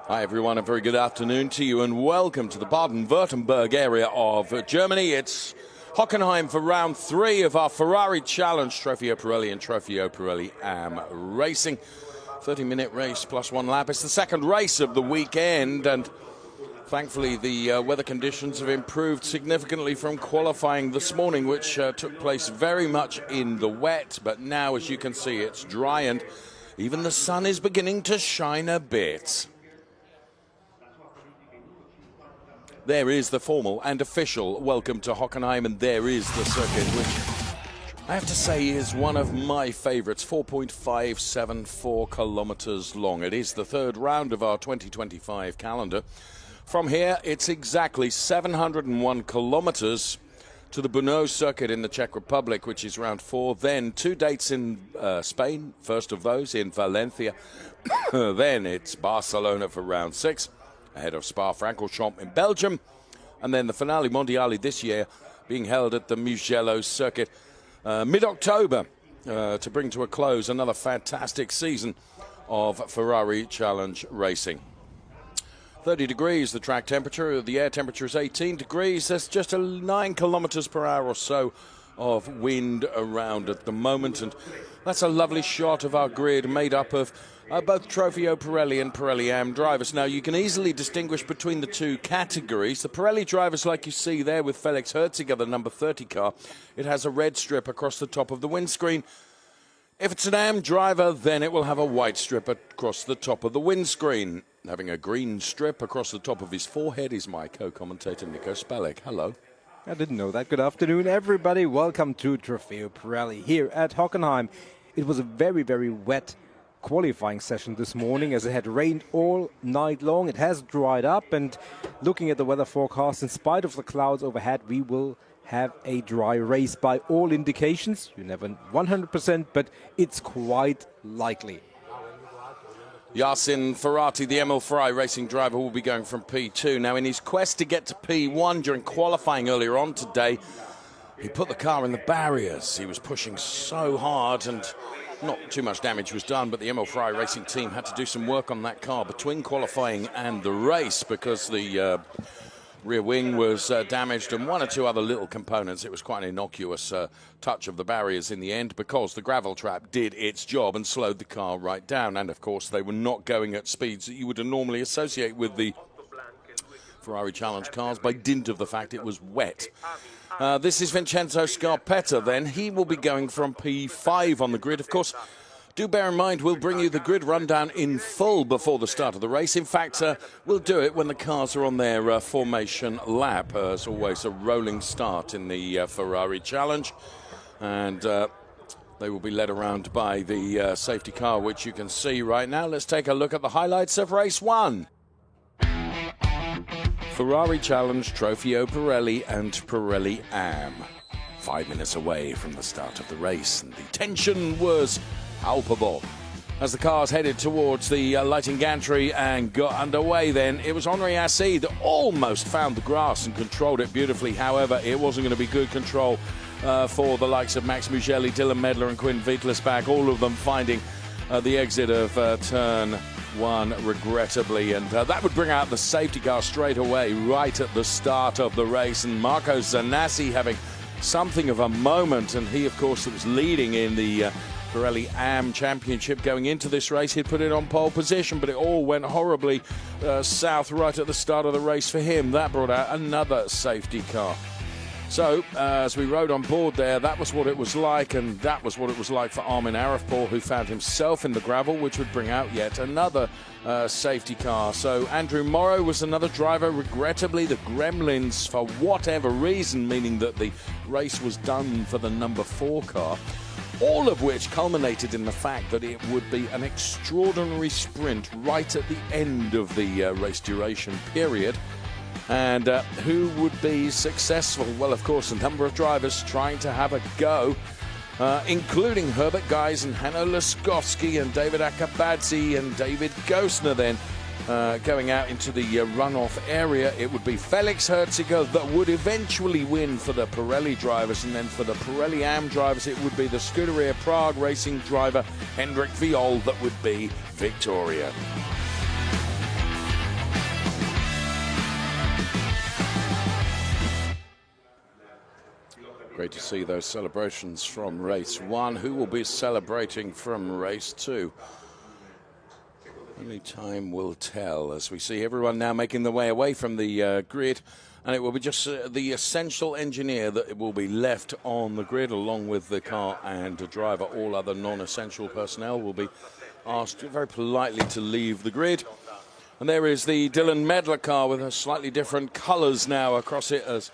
Hi everyone, a very good afternoon to you and welcome to the Baden-Württemberg area of Germany. It's Hockenheim for round 3 of our Ferrari Challenge, Trofeo Pirelli and Trofeo Pirelli Am Racing. 30-minute race plus 1 lap. It's the second race of the weekend, and thankfully the weather conditions have improved significantly from qualifying this morning, which took place very much in the wet, but now as you can see it's dry and even the sun is beginning to shine a bit. There is the formal and official welcome to Hockenheim, and there is the circuit, which I have to say is one of my favorites, 4.574 kilometers long. It is the third round of our 2025 calendar. From here, it's exactly 701 kilometers to the Brno circuit in the Czech Republic, which is round 4. Then 2 dates in Spain, first of those in Valencia. Then it's Barcelona for round 6. Ahead of Spa-Francorchamps in Belgium. And then the finale mondiale this year being held at the Mugello circuit mid-October to bring to a close another fantastic season of Ferrari Challenge racing. 30 degrees the track temperature, the air temperature is 18 degrees. There's just 9 kilometers per hour or so of wind around at the moment, and that's a lovely shot of our grid made up of both Trofeo Pirelli and Pirelli Am drivers. Now, you can easily distinguish between the two categories. The Pirelli drivers, like you see there with Felix Herziger, the number 30 car, it has a red strip across the top of the windscreen. If it's an Am driver, then it will have a white strip across the top of the windscreen. Having a green strip across the top of his forehead is my co-commentator, Nico Spelek. Hello. I didn't know that. Good afternoon, everybody. Welcome to Trofeo Pirelli here at Hockenheim. It was a very, very wet qualifying session this morning as it had rained all night long. It has dried up, and looking at the weather forecast, in spite of the clouds overhead, we will have a dry race by all indications. You never 100%, but it's quite likely. Jasin Ferati, the ML Ferrari racing driver, will be going from P2. Now, in his quest to get to P1 during qualifying earlier on today, he put the car in the barriers. He was pushing so hard and not too much damage was done, but the ML Ferrari racing team had to do some work on that car between qualifying and the race because the rear wing was damaged and 1 or 2 other little components. It was quite an innocuous touch of the barriers in the end because the gravel trap did its job and slowed the car right down. And, of course, they were not going at speeds that you would normally associate with the Ferrari Challenge cars by dint of the fact it was wet. This is Vincenzo Scarpetta then. He will be going from P5 on the grid. Of course, do bear in mind, we'll bring you the grid rundown in full before the start of the race. In fact, we'll do it when the cars are on their formation lap. As always, a rolling start in the Ferrari Challenge. And they will be led around by the safety car, which you can see right now. Let's take a look at the highlights of race 1. Ferrari Challenge, Trofeo Pirelli and Pirelli Am. 5 minutes away from the start of the race, and the tension was palpable. As the cars headed towards the lighting gantry and got underway then, it was Henri Assis that almost found the grass and controlled it beautifully. However, it wasn't going to be good control for the likes of Max Mugelli, Dylan Medler and Quinn Wietlisbach, all of them finding the exit of turn 1 regrettably, and that would bring out the safety car straight away right at the start of the race, and Marco Zanassi having something of a moment, and he of course was leading in the Pirelli Am Championship going into this race. He'd put it on pole position, but it all went horribly south right at the start of the race for him. That brought out another safety car. So, as we rode on board there, that was what it was like, and that was what it was like for Armin Arifpour, who found himself in the gravel, which would bring out yet another safety car. So, Andrew Morrow was another driver. Regrettably, the Gremlins, for whatever reason, meaning that the race was done for the number 4 car, all of which culminated in the fact that it would be an extraordinary sprint right at the end of the race duration period. And who would be successful? Well, of course, a number of drivers trying to have a go, including Herbert Geis and Hanno Laskowski and David Akabadze and David Gosner then going out into the runoff area. It would be Felix Herziger that would eventually win for the Pirelli drivers, and then for the Pirelli Am drivers it would be the Scuderia Prague racing driver Hendrik Viol that would be Victoria. Great to see those celebrations from race 1. Who will be celebrating from race 2? Only time will tell, as we see everyone now making their way away from the grid. And it will be just the essential engineer that will be left on the grid, along with the car and the driver. All other non-essential personnel will be asked very politely to leave the grid. And there is the Dylan Medler car with a slightly different colours now across it as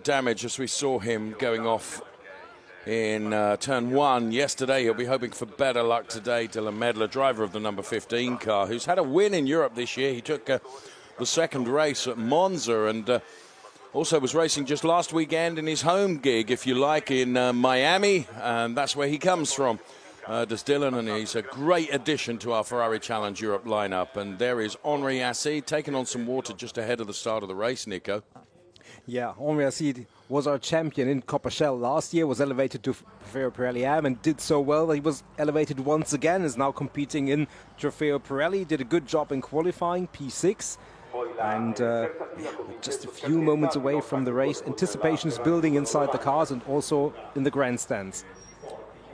damage, as we saw him going off in turn 1 yesterday. He'll be hoping for better luck today. Dylan Medler, driver of the number 15 car, who's had a win in Europe this year. He took the second race at Monza and also was racing just last weekend in his home gig, if you like, in Miami. And that's where he comes from. Does Dylan, and he's a great addition to our Ferrari Challenge Europe lineup. And there is Henri Assi taking on some water just ahead of the start of the race, Nico. Yeah, Henri Assi was our champion in Coppershell last year, was elevated to Trofeo Pirelli Am and did so well that he was elevated once again, is now competing in Trofeo Pirelli, did a good job in qualifying, P6. And just a few moments away from the race, anticipation is building inside the cars and also in the grandstands.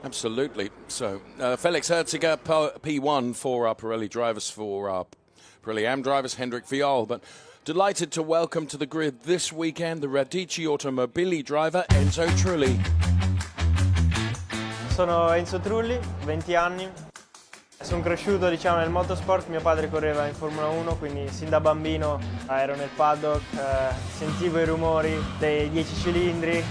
Absolutely. So, Felix Herziger, P1 for our Pirelli drivers, for our Pirelli Am drivers, Hendrik Vial. But delighted to welcome to the grid this weekend the Radici Automobili driver, Enzo Trulli. Sono Enzo Trulli, 20 anni. Sono cresciuto, diciamo, nel motorsport. Mio padre correva in Formula 1, quindi sin da bambino ero nel paddock, sentivo i rumori dei 10 cilindri.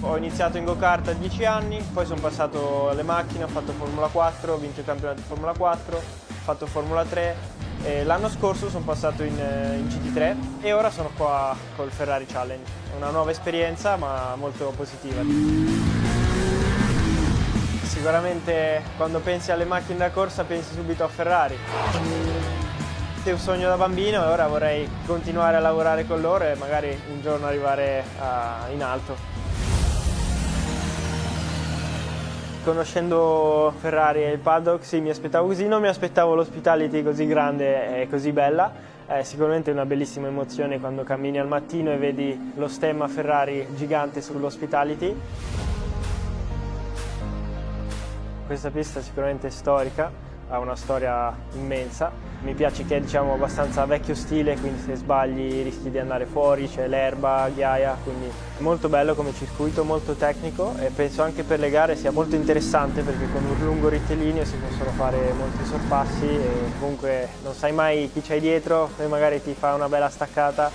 Ho iniziato in go-kart a 10 anni, poi sono passato alle macchine, ho fatto Formula 4, ho vinto il campionato di Formula 4, ho fatto Formula 3 e l'anno scorso sono passato in GT3 e ora sono qua col Ferrari Challenge. È una nuova esperienza ma molto positiva. Sicuramente quando pensi alle macchine da corsa pensi subito a Ferrari. È un sogno da bambino e ora vorrei continuare a lavorare con loro e magari un giorno arrivare in alto. Conoscendo Ferrari e il paddock, sì, mi aspettavo così, non mi aspettavo l'hospitality così grande e così bella. È sicuramente una bellissima emozione quando cammini al mattino e vedi lo stemma Ferrari gigante sull'hospitality. Questa pista è sicuramente storica, ha una storia immensa. Mi piace che è, diciamo, abbastanza vecchio stile, quindi se sbagli rischi di andare fuori, c'è l'erba, ghiaia, quindi è molto bello come circuito, molto tecnico e penso anche per le gare sia molto interessante perché con un lungo rettilineo si possono fare molti sorpassi e comunque non sai mai chi c'hai dietro e magari ti fa una bella staccata.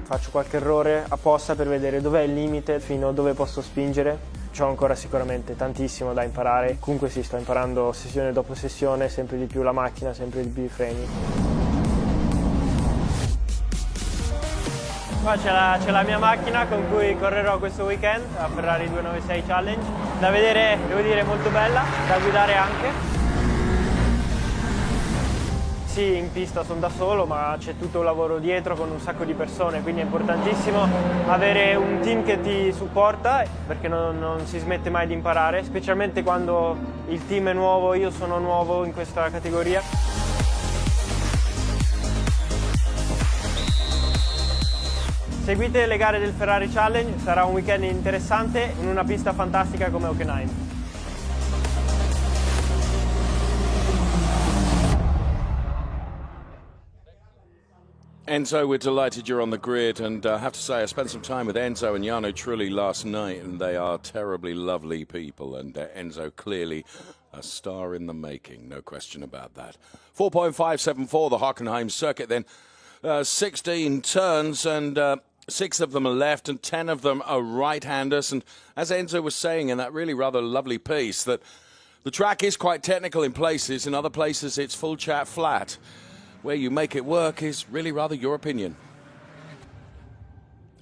Faccio qualche errore apposta per vedere dov'è il limite, fino a dove posso spingere. C'ho ancora sicuramente tantissimo da imparare, comunque sì, sto imparando sessione dopo sessione, sempre di più la macchina, sempre di più i freni. Qua c'è la mia macchina con cui correrò questo weekend, la Ferrari 296 Challenge, da vedere, devo dire, molto bella, da guidare anche. Sì, in pista sono da solo, ma c'è tutto un lavoro dietro con un sacco di persone, quindi è importantissimo avere un team che ti supporta, perché non si smette mai di imparare, specialmente quando il team è nuovo, io sono nuovo in questa categoria. Seguite le gare del Ferrari Challenge, sarà un weekend interessante in una pista fantastica come Hockenheim. Enzo, we're delighted you're on the grid, and I have to say I spent some time with Enzo and Jarno Trulli last night, and they are terribly lovely people, and Enzo clearly a star in the making, no question about that. 4.574, the Hockenheim circuit then, 16 turns, and 6 of them are left and 10 of them are right-handers, and as Enzo was saying in that really rather lovely piece, that the track is quite technical in places, in other places it's full chat flat. Where you make it work is really rather your opinion.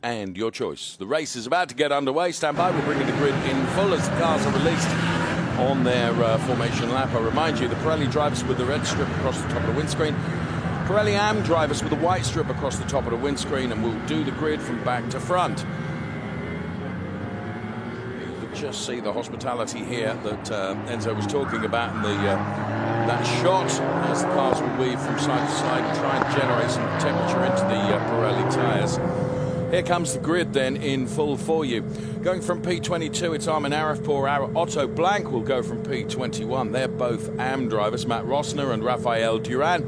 And your choice. The race is about to get underway. Stand by, we'll bring in the grid in full as the cars are released on their formation lap. I remind you, the Pirelli drivers with the red strip across the top of the windscreen. Pirelli Am drivers with the white strip across the top of the windscreen, and we'll do the grid from back to front. You can just see the hospitality here that Enzo was talking about in the that shot as the cars will weave from side to side and try and generate some temperature into the Pirelli tyres. Here comes the grid then in full for you. Going from P22, it's Armin Arifpour. Otto Blank will go from P21. They're both AM drivers, Matt Rossner and Rafael Duran.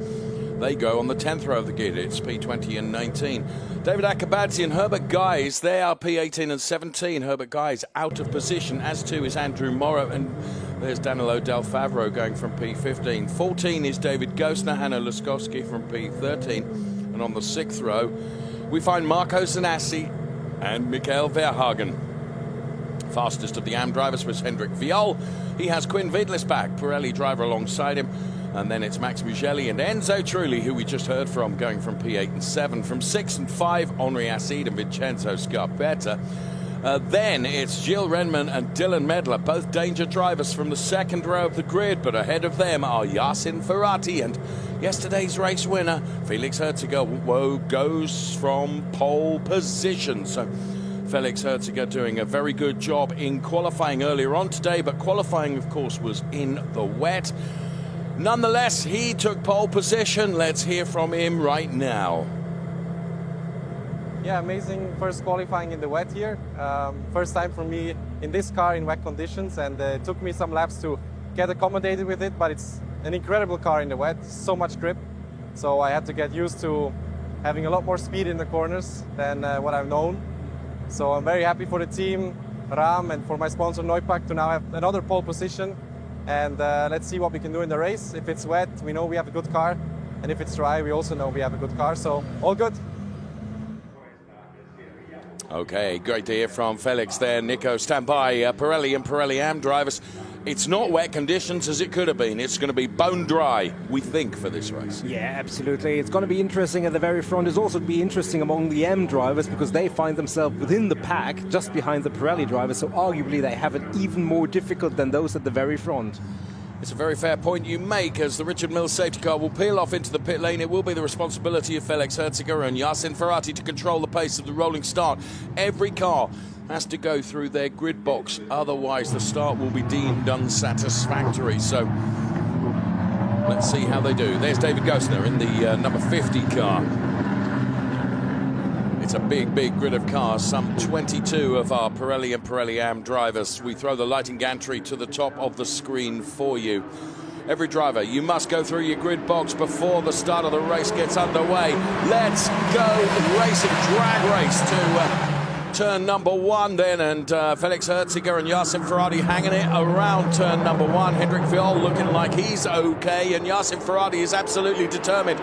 They go on the 10th row of the grid. It's P20 and 19. David Akabadze and Herbert Guys, they are P18 and 17. Herbert Guys out of position, as too is Andrew Morrow. And there's Danilo Del Favro going from P15. 14 is David Gosner, Hanno Luskowski from P13. And on the 6th row, we find Marco Zanassi and Michael Verhagen. Fastest of the AM drivers was Hendrik Viol. He has Quinn Wiedlisbach, Pirelli driver, alongside him. And then it's Max Mugelli and Enzo Trulli, who we just heard from, going from P8 and 7. From 6 and 5, Henri Acide and Vincenzo Scarpetta. Then it's Gilles Renman and Dylan Medler, both danger drivers from the 2nd row of the grid. But ahead of them are Jasin Ferati and yesterday's race winner, Felix Herziger, goes from pole position. So Felix Herziger doing a very good job in qualifying earlier on today, but qualifying, of course, was in the wet. Nonetheless, he took pole position. Let's hear from him right now. Yeah, amazing first qualifying in the wet here. First time for me in this car in wet conditions, and it took me some laps to get accommodated with it, but it's an incredible car in the wet, so much grip. So I had to get used to having a lot more speed in the corners than what I've known. So I'm very happy for the team, Ram, and for my sponsor Neupack to now have another pole position. And let's see what we can do in the race. If it's wet, we know we have a good car. And if it's dry, we also know we have a good car. So all good. Okay, great to hear from Felix there. Nico, stand by. Pirelli and Pirelli AM drivers. It's not wet conditions as it could have been. It's going to be bone dry, we think, for this race. Yeah, absolutely. It's going to be interesting at the very front. It's also be interesting among the M drivers because they find themselves within the pack, just behind the Pirelli drivers. So arguably they have it even more difficult than those at the very front. It's a very fair point you make. As the Richard Mills safety car will peel off into the pit lane, it will be the responsibility of Felix Herziger and Jasin Ferati to control the pace of the rolling start. Every car has to go through their grid box, otherwise the start will be deemed unsatisfactory. So let's see how they do. There's David Gosner in the number 50 car. It's a big grid of cars, some 22 of our Pirelli and Pirelli AM drivers. We throw the lighting gantry to the top of the screen for you. Every driver, you must go through your grid box before the start of the race gets underway. Let's go racing, drag race to turn number 1 then, and Felix Herziger and Jasin Ferati hanging it around turn number 1. Hendrik Viol looking like he's okay, and Jasin Ferati is absolutely determined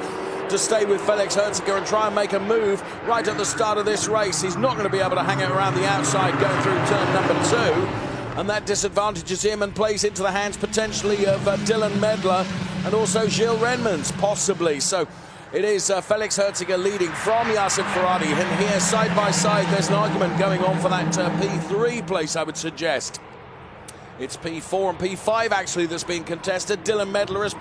to stay with Felix Herziger and try and make a move right at the start of this race. He's not going to be able to hang it around the outside going through turn number 2, and that disadvantages him and plays into the hands potentially of Dylan Medler and also Gilles Renmans, possibly. So it is Felix Herziger leading from Jasin Ferati, and here side by side there's an argument going on for that P3 place, I would suggest. It's P4 and P5 actually that's being contested. Dylan Medler has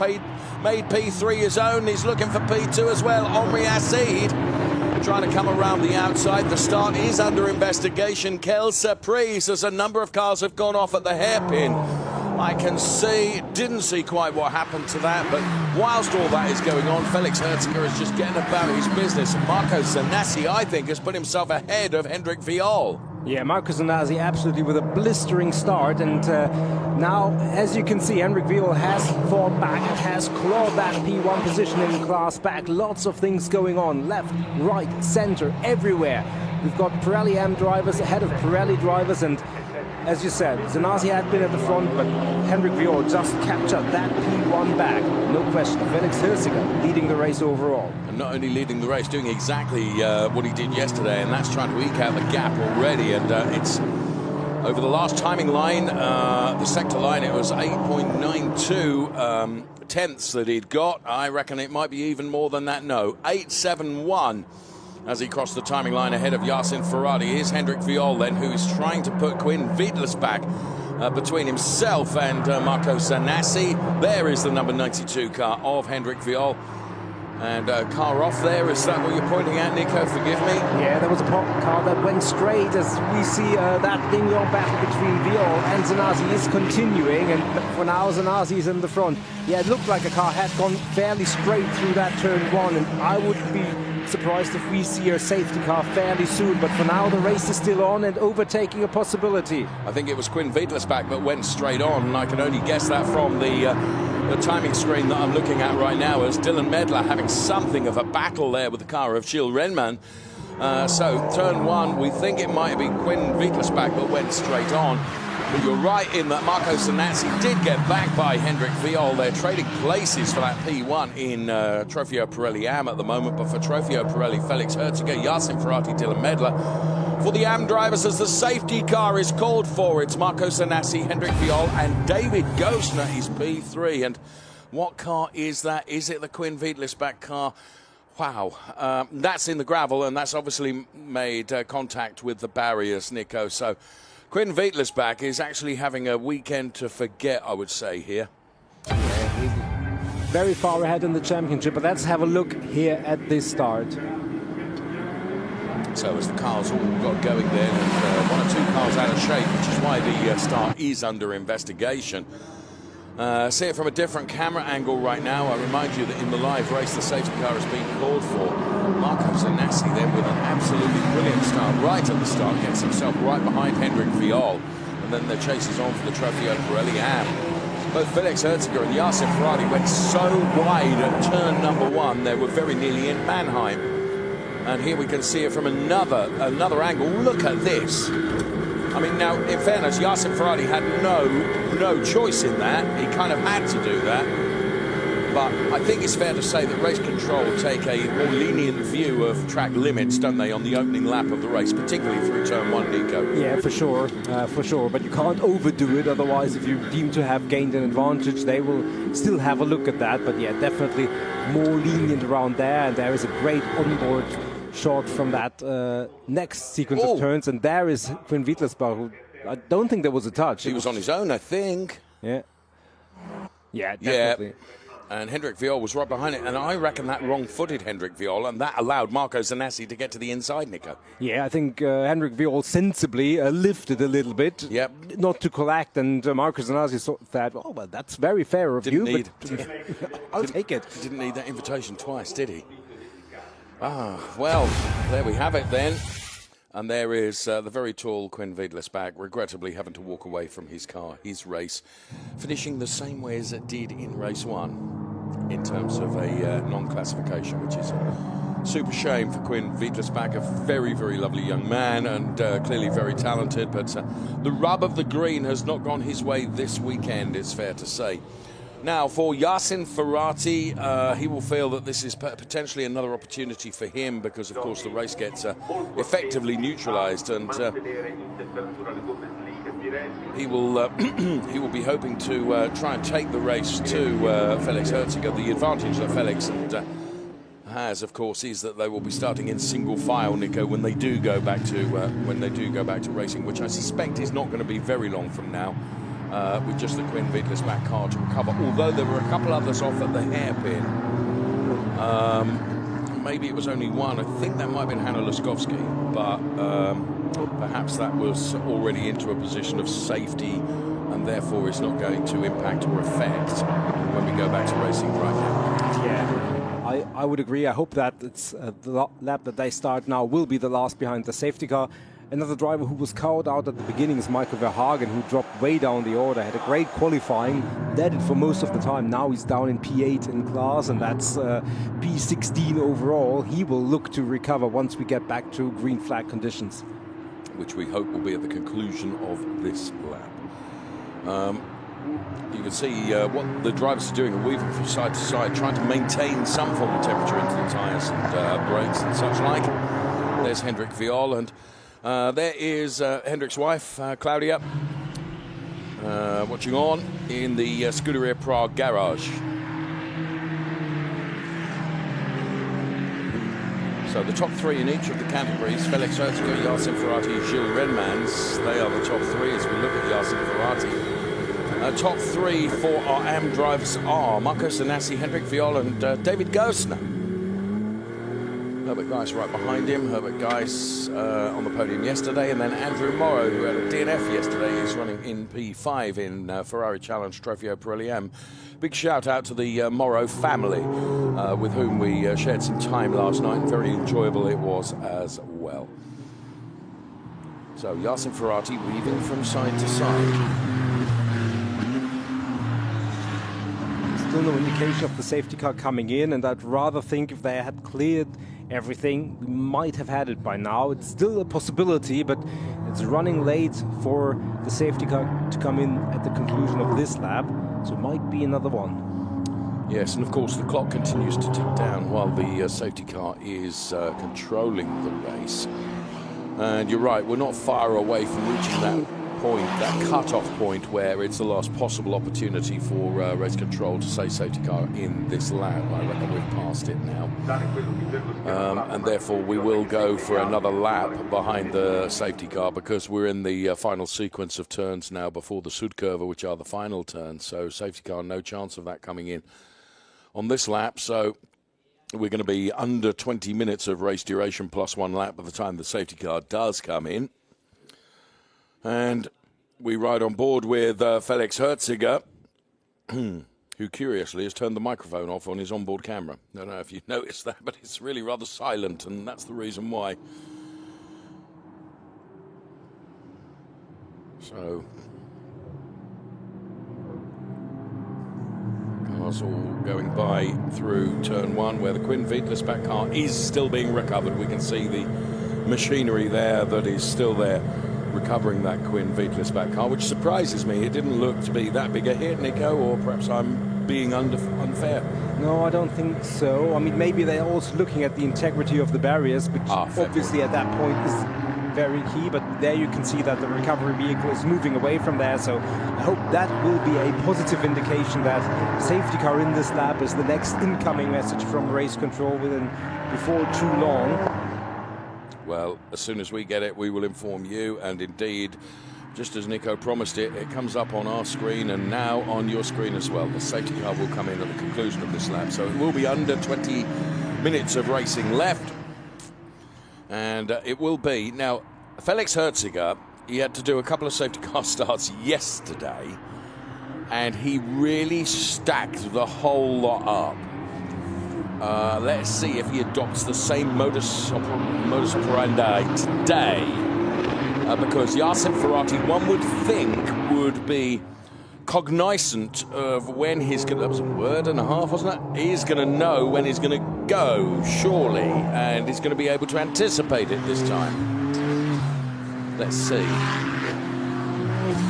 made P3 his own. He's looking for P2 as well. Henri Acide trying to come around the outside. The start is under investigation. Quelle surprise, as a number of cars have gone off at the hairpin. I didn't see quite what happened to that, but whilst all that is going on, Felix Herziger is just getting about his business. Marco Zanassi, I think, has put himself ahead of Hendrik Viol. Yeah, Marco Zanassi absolutely with a blistering start, and now, as you can see, Hendrik Viol has fought back, has clawed that P1 position in class back. Lots of things going on, left, right, center, everywhere. We've got Pirelli AM drivers ahead of Pirelli drivers, and as you said, Zanassi had been at the front, but Hendrik Viol just captured that P1 back. No question. Felix Herziger leading the race overall. And not only leading the race, doing exactly what he did yesterday, and that's trying to eke out the gap already. And it's over the last timing line, the sector line, it was 8.92 tenths that he'd got. I reckon it might be even more than that. No, 8.71. As he crossed the timing line ahead of Jasin Ferati. Here's Hendrik Viol then, who is trying to put Quinn Wiedlisbach between himself and Marco Zanassi. There is the number 92 car of Hendrik Viol. And a car off there, is that what you're pointing at, Nico? Forgive me. Yeah, there was a car that went straight. As we see that ding-dong battle between Viol and Zanazzi is continuing, and for now Zanazzi is in the front. Yeah, it looked like a car had gone fairly straight through that turn one, and I would be surprised if we see a safety car fairly soon, but for now the race is still on and overtaking a possibility. I think it was Quinn Wiedlisbach that went straight on, and I can only guess that from the timing screen that I'm looking at right now, as Dylan Medler having something of a battle there with the car of Gilles Renman. So turn one, we think it might have been Quinn Wiedlisbach that went straight on. But you're right in that Marco Zanazzi did get back by Hendrik Viol. They're trading places for that P1 in Trofeo Pirelli Am at the moment. But for Trofeo Pirelli, Felix Herziger, Jasin Ferati, Dylan Medler. For the Am drivers, as the safety car is called for, it's Marco Zanazzi, Hendrik Viol, and David Gosner is P3. And what car is that? Is it the Quinn Wiedlisbach car? Wow. That's in the gravel, and that's obviously made contact with the barriers, Nico. So Quinn Wiedlisbach is actually having a weekend to forget, I would say, here. Yeah, he's very far ahead in the championship, but let's have a look here at this start. So as the cars all got going then, and one or two cars out of shape, which is why the start is under investigation. See it from a different camera angle right now. I remind you that in the live race, the safety car is being called for. Marco Zanazzi then with an absolutely brilliant start right at the start, gets himself right behind Hendrik Viol, and then the chase is on for the Trofeo Pirelli Am. Both Felix Herziger and Jasin Ferati went so wide at turn number one, they were very nearly in Mannheim. And here we can see it from another angle. Look at this. I mean, now, in fairness, Jasin Ferati had no choice in that. He kind of had to do that. But I think it's fair to say that race control take a more lenient view of track limits, don't they, on the opening lap of the race, particularly through turn one, Nico? Yeah, for sure. But you can't overdo it. Otherwise, if you deem to have gained an advantage, they will still have a look at that. But yeah, definitely more lenient around there. And there is a great onboard shot from that next sequence of turns, and there is Quinn Wiedlisbach, who I don't think there was a touch. He was on his own, I think. Yeah, definitely. Yeah. And Hendrik Viol was right behind it, and I reckon that wrong-footed Hendrik Viol, and that allowed Marco Zanazzi to get to the inside, Nico. Yeah, I think Hendrik Viol sensibly lifted a little bit, not to collect, and Marco Zanazzi thought that, oh, well, that's very fair of you. I'll take it. He didn't need that invitation twice, did he? Ah, well, there we have it then. And there is the very tall Quinn Wiedlisbach, regrettably having to walk away from his car, his race, finishing the same way as it did in race one in terms of a non-classification, which is a super shame for Quinn Wiedlisbach, a very, very lovely young man and clearly very talented. But the rub of the green has not gone his way this weekend, it's fair to say. Now, for Jasin Ferati, he will feel that this is potentially another opportunity for him because, of course, the race gets effectively neutralised, and he will be hoping to try and take the race to Felix Herziger. The advantage that Felix has, of course, is that they will be starting in single file, Nico, when they do go back to racing, which I suspect is not going to be very long from now. With just the Quinn Wiedlisbach car to recover, although there were a couple others off at the hairpin. Maybe it was only one. I think that might have been Hanno Laskowski, but perhaps that was already into a position of safety and therefore is not going to impact or affect when we go back to racing right now. Yeah, I would agree. I hope that it's the lap that they start now will be the last behind the safety car. Another driver who was called out at the beginning is Michael Verhagen, who dropped way down the order, had a great qualifying, led it for most of the time. Now he's down in P8 in class, and that's P16 overall. He will look to recover once we get back to green flag conditions, which we hope will be at the conclusion of this lap. You can see what the drivers are doing, are weaving from side to side, trying to maintain some form of temperature into the tyres and brakes and such like. There's Hendrik Viol, and there is Hendrik's wife, Claudia, watching on in the Scuderia Prague garage. So the top three in each of the categories, Felix Herziger, Jasin Ferati, Gilles Renmans, they are the top three as we look at Jasin Ferati. Top three for our AM drivers are Marco Zanazzi, Hendrik Viol and David Gosner. Herbert Geis right behind him. Herbert Geis on the podium yesterday, and then Andrew Morrow, who had a DNF yesterday, is running in P5 in Ferrari Challenge Trofeo Pirelli M. Big shout out to the Morrow family, with whom we shared some time last night. Very enjoyable it was as well. So Jasin Ferati weaving from side to side. Still no indication of the safety car coming in, and I'd rather think if they had cleared everything, we might have had it by now. It's still a possibility, but it's running late for the safety car to come in at the conclusion of this lap, so it might be another one. Yes, and of course the clock continues to tick down while the safety car is controlling the race. And you're right, we're not far away from reaching that point, that cut-off point where it's the last possible opportunity for race control to say safety car in this lap. I reckon we've passed it now. And therefore we will go for another lap behind the safety car, because we're in the final sequence of turns now before the Südkurve, which are the final turns. So safety car, no chance of that coming in on this lap. So we're going to be under 20 minutes of race duration plus one lap by the time the safety car does come in. And we ride on board with Felix Herziger, who curiously has turned the microphone off on his onboard camera. I don't know if you noticed that, but it's really rather silent, and that's the reason why. So, cars all going by through turn one, where the Quinn Wiedlisbach car is still being recovered. We can see the machinery there that is still there, recovering that Quinn Wiedlisbach car, which surprises me. It didn't look to be that big a hit, Nico, or perhaps I'm being unfair. No, I don't think so. I mean, maybe they're also looking at the integrity of the barriers, which obviously at that point is very key, but there you can see that the recovery vehicle is moving away from there, so I hope that will be a positive indication that safety car in this lap is the next incoming message from race control before too long. Well, as soon as we get it, we will inform you. And indeed, just as Nico promised it, it comes up on our screen and now on your screen as well. The safety car will come in at the conclusion of this lap. So it will be under 20 minutes of racing left. And it will be. Now, Felix Herziger, he had to do a couple of safety car starts yesterday, and he really stacked the whole lot up. Let's see if he adopts the same modus operandi today, because Jasin Ferati, one would think, would be cognizant of when he's going to, that was a word and a half, wasn't it? He's going to know when he's going to go, surely, and he's going to be able to anticipate it this time. Let's see. Each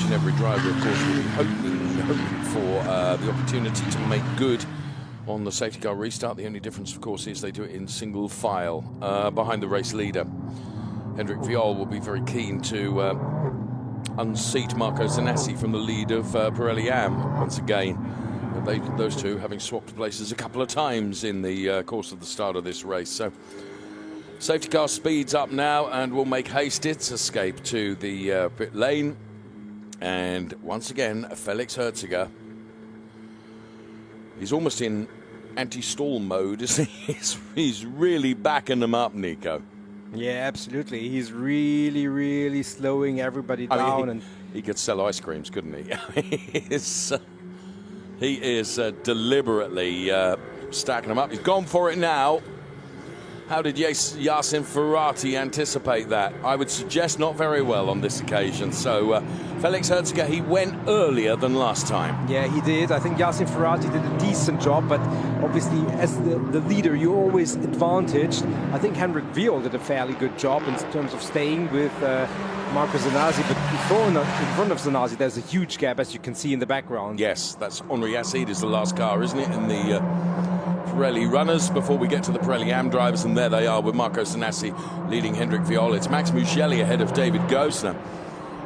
and every driver, of course, will be hoping for the opportunity to make good on the safety car restart. The only difference, of course, is they do it in single file behind the race leader. Hendrik Viol will be very keen to unseat Marco Zanassi from the lead of Pirelli Am once again. Those two having swapped places a couple of times in the course of the start of this race. So safety car speeds up now and will make haste its escape to the pit lane. And once again, Felix Herziger, he's almost in anti-stall mode, isn't he? He's really backing them up, Nico. Yeah, absolutely. He's really, really slowing everybody down. And he could sell ice creams, couldn't he? He is deliberately stacking them up. He's gone for it now. How did Jasin Ferati anticipate that? I would suggest not very well on this occasion. So Felix Herziger, he went earlier than last time. Yeah, he did. I think Jasin Ferati did a decent job, but obviously as the leader, you're always advantaged. I think Hendrik Viol did a fairly good job in terms of staying with Marco Zanassi, but in front of Zanassi, there's a huge gap, as you can see in the background. Yes, that's Henri Acid is the last car, isn't it? In the Pirelli runners before we get to the Pirelli Am drivers, and there they are with Marco Zanassi leading Hendrik Viol. It's Max Mugelli ahead of David Gosner.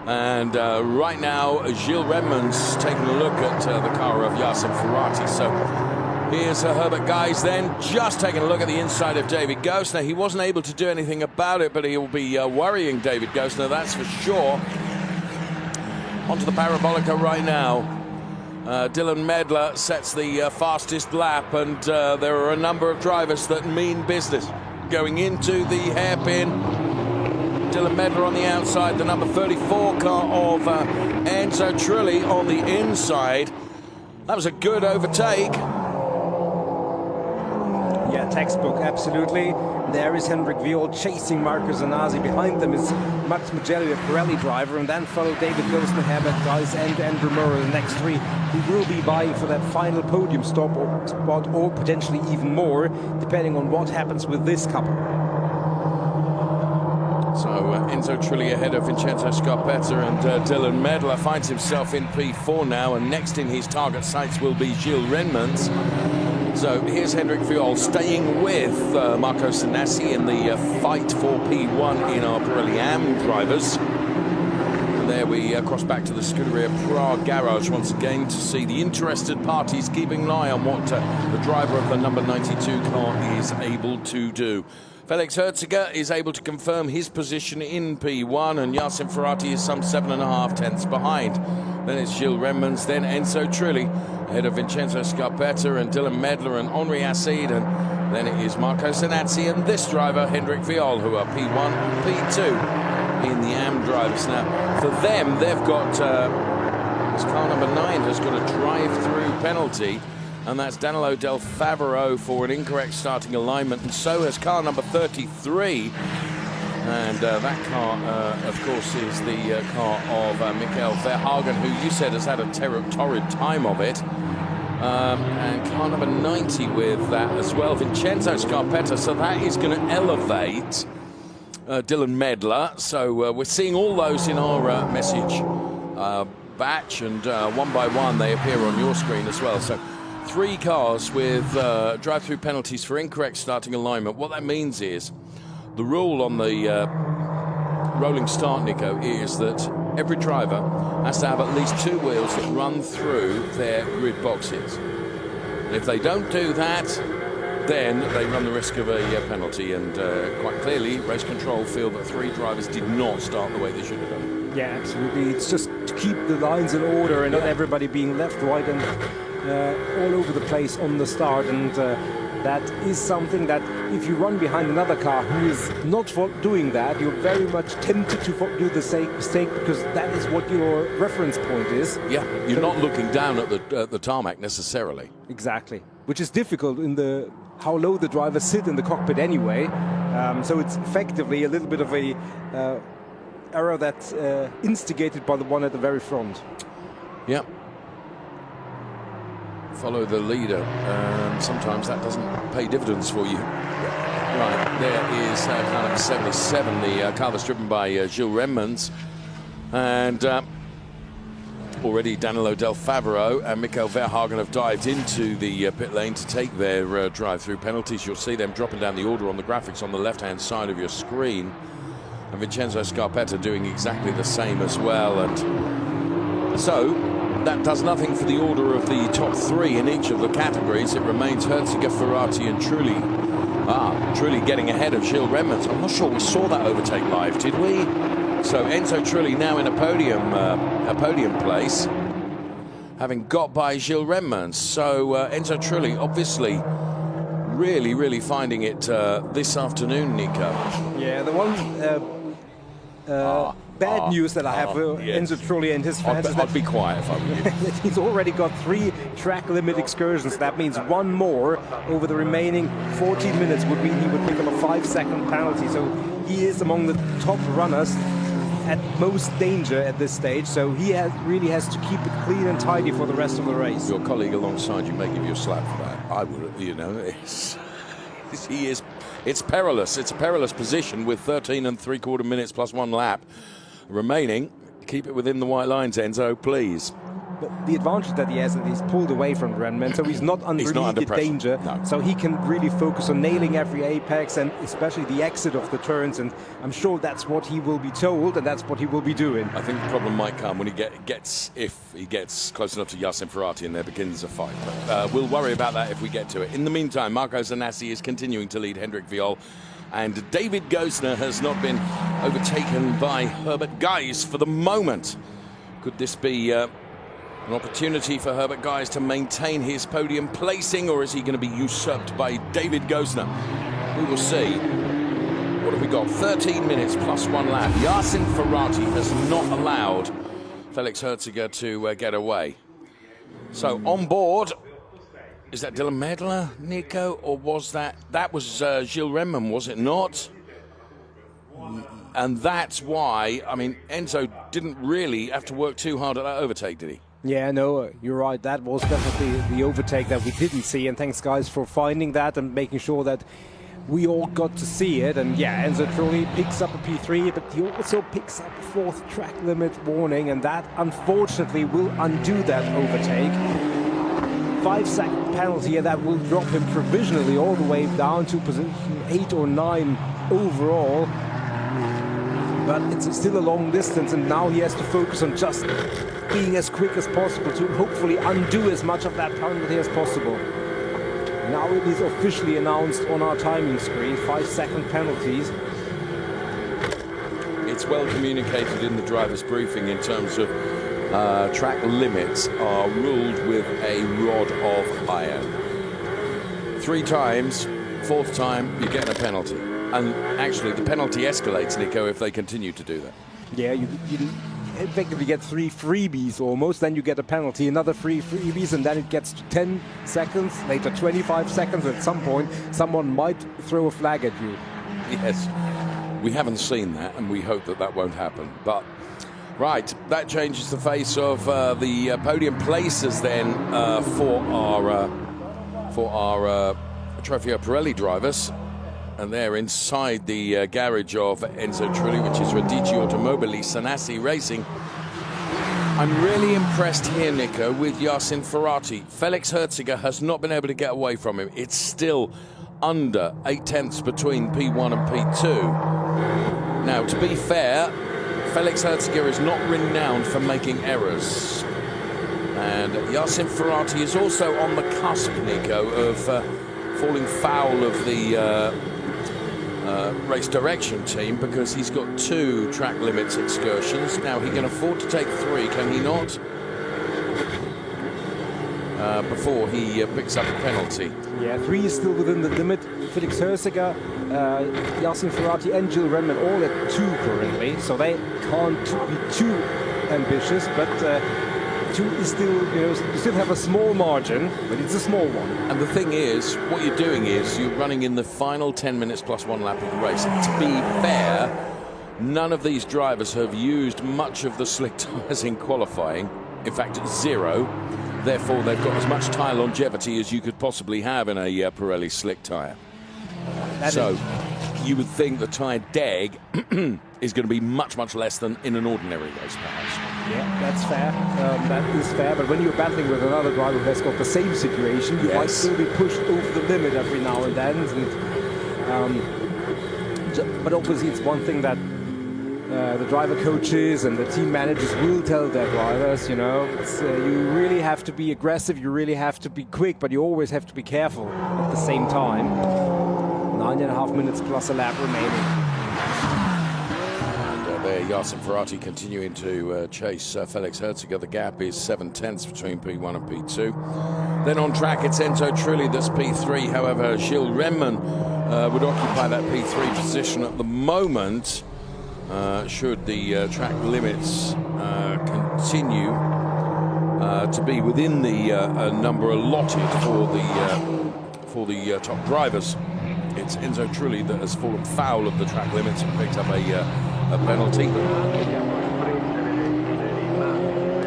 And right now, Gilles Redmond's taking a look at the car of Jasin Ferati. So here's Herbert Geis then, just taking a look at the inside of David Gosner. He wasn't able to do anything about it, but he will be worrying David Gosner, that's for sure. Onto the Parabolica right now. Dylan Medler sets the fastest lap, and there are a number of drivers that mean business. going into the hairpin. Dylan Medler on the outside, the number 34 car of Enzo Trilli on the inside. That was a good overtake. Yeah, textbook, absolutely. There is Hendrik Viol chasing Marco Zanazzi. Behind them is Max Mugello, a Pirelli driver, and then follow David Gosner, Herbert Guys, and Andrew Murray, the next three, who will be vying for that final podium spot or potentially even more, depending on what happens with this couple. So Enzo Trilli ahead of Vincenzo Scarpetta, and Dylan Medler finds himself in P4 now, and next in his target sights will be Gilles Renmans. So here's Hendrik Viol staying with Marco Zanazzi in the fight for P1 in our Pirelli AM drivers. And there we cross back to the Scuderia Prague garage once again to see the interested parties keeping an eye on what the driver of the number 92 car is able to do. Felix Herziger is able to confirm his position in P1, and Jasin Ferati is some 7.5 tenths behind. Then it's Gilles Renmans, then Enzo Trilli, ahead of Vincenzo Scarpetta and Dylan Medler and Henri Acide, and then it is Marco Zanazzi and this driver, Hendrik Viol, who are P1 and P2 in the AM drivers. Now, for them, they've got, car number 9 has got a drive-through penalty, and that's Danilo Del Favaro for an incorrect starting alignment, and so has car number 33. And that car, of course, is the car of Michael Verhagen, who you said has had a torrid time of it. And car number 90 with that as well, Vincenzo Scarpetta. So that is going to elevate Dylan Medler. So we're seeing all those in our message batch, and one by one they appear on your screen as well. So 3 cars with drive-through penalties for incorrect starting alignment. What that means is the rule on the rolling start, Nico, is that every driver has to have at least 2 wheels that run through their grid boxes. And if they don't do that, then they run the risk of a penalty. And quite clearly, race control feel that 3 drivers did not start the way they should have done. Yeah, absolutely. It's just to keep the lines in order and not everybody being left, right, and all over the place on the start. And that is something that if you run behind another car who is not doing that, you're very much tempted to do the same mistake, because that is what your reference point is. Yeah, you're not looking down at the tarmac necessarily. Exactly, which is difficult in how low the drivers sit in the cockpit anyway. So it's effectively a little bit of a error that's instigated by the one at the very front. Yeah. Follow the leader, and sometimes that doesn't pay dividends for you. Right, there is car number 77, the car that's driven by Gilles Renmans, and already Danilo Del Favaro and Michael Verhagen have dived into the pit lane to take their drive-through penalties. You'll see them dropping down the order on the graphics on the left-hand side of your screen, and Vincenzo Scarpetta doing exactly the same as well. And so that does nothing for the order of the top 3 in each of the categories. It remains Herziger, Ferati and Trilli. Trilli getting ahead of Gilles Renmans. I'm not sure we saw that overtake live, did we? So Enzo Trilli now in a podium place, having got by Gilles Renmans. So Enzo Trilli obviously really finding it this afternoon, Nico. Yeah, the one bad news that I have for Enzo Trilli and his fans is that I'd be quiet if I were you. he's already got 3 track limit excursions. That means 1 more over the remaining 14 minutes would mean he would pick up a 5-second penalty. So he is among the top runners at most danger at this stage. So he really has to keep it clean and tidy for the rest of the race. Your colleague alongside you may give you a slap for that. I would, it's perilous. It's a perilous position with 13 3/4 minutes plus 1 lap remaining. Keep it within the white lines, Enzo, please. But the advantage that he has is that he's pulled away from Renman, so he's not under immediate danger. No. So he can really focus on nailing every apex and especially the exit of the turns. And I'm sure that's what he will be told, and that's what he will be doing. I think the problem might come when he gets close enough to Jasin Ferati and there begins a fight. But we'll worry about that if we get to it. In the meantime, Marco Zanazzi is continuing to lead Hendrik Viol, and David Gosner has not been overtaken by Herbert Guys for the moment. Could this be an opportunity for Herbert Guys to maintain his podium placing, or is he going to be usurped by David Gosner? We will see. what have we got? 13 minutes plus 1 lap. Jasin Ferati has not allowed Felix Herziger to get away. So on board, is that Dylan Medler, Nico, or was that was Gilles Renman, was it not? And that's why, I mean, Enzo didn't really have to work too hard at that overtake, did he? Yeah, no, you're right. That was definitely the overtake that we didn't see. And thanks, guys, for finding that and making sure that we all got to see it. And yeah, Enzo Trulli picks up a P3, but he also picks up a 4th track limit warning. And that, unfortunately, will undo that overtake. 5-second penalty, and that will drop him provisionally all the way down to position 8 or 9 overall. But it's still a long distance, and now he has to focus on just being as quick as possible to hopefully undo as much of that penalty as possible. Now it is officially announced on our timing screen, 5-second penalties. It's well communicated in the driver's briefing in terms of track limits are ruled with a rod of iron. 3 times, 4th time, you're getting a penalty. And actually, the penalty escalates, Nico, if they continue to do that. Yeah, you effectively get 3 freebies almost, then you get a penalty, another 3 freebies, and then it gets to 10 seconds, later 25 seconds. At some point, someone might throw a flag at you. Yes, we haven't seen that, and we hope that that won't happen. But, right, that changes the face of the podium places then for our Trofeo Pirelli drivers. And they're inside the garage of Enzo Trulli, which is Radici Automobili Sanassi Racing. I'm really impressed here, Nico, with Jasin Ferati. Felix Herziger has not been able to get away from him. It's still under 8 tenths between P1 and P2. Now, to be fair, Felix Herziger is not renowned for making errors. And Jasin Ferati is also on the cusp, Nico, of falling foul of the race direction team, because he's got 2 track limits excursions. Now he can afford to take 3, can he not? Before he picks up a penalty. Yeah, 3 is still within the limit. Felix Herziger, Jasin Ferati and Gilles Renman all at 2 currently, so they can't be too ambitious, but 2 is still, you still have a small margin, but it's a small one. And the thing is, what you're doing is you're running in the final 10 minutes plus 1 lap of the race. To be fair, none of these drivers have used much of the slick tyres in qualifying. In fact, 0. Therefore, they've got as much tyre longevity as you could possibly have in a Pirelli slick tyre. So you would think the tyre deg is going to be much, much less than in an ordinary race, perhaps. Yeah, that's fair. That is fair. But when you're battling with another driver who has got the same situation, you might still be pushed over the limit every now and then. But obviously, it's one thing that the driver coaches and the team managers will tell their drivers. You really have to be aggressive. You really have to be quick, but you always have to be careful at the same time. 9.5 minutes plus a lap remaining. There, Jasin Ferati continuing to chase Felix Herziger. The gap is 7 tenths between P1 and P2. Then on track, it's Enzo Trulli that's P3. However, Gilles Renman would occupy that P3 position at the moment, should the track limits continue to be within the number allotted for the top drivers. It's Enzo Trulli that has fallen foul of the track limits and picked up a penalty.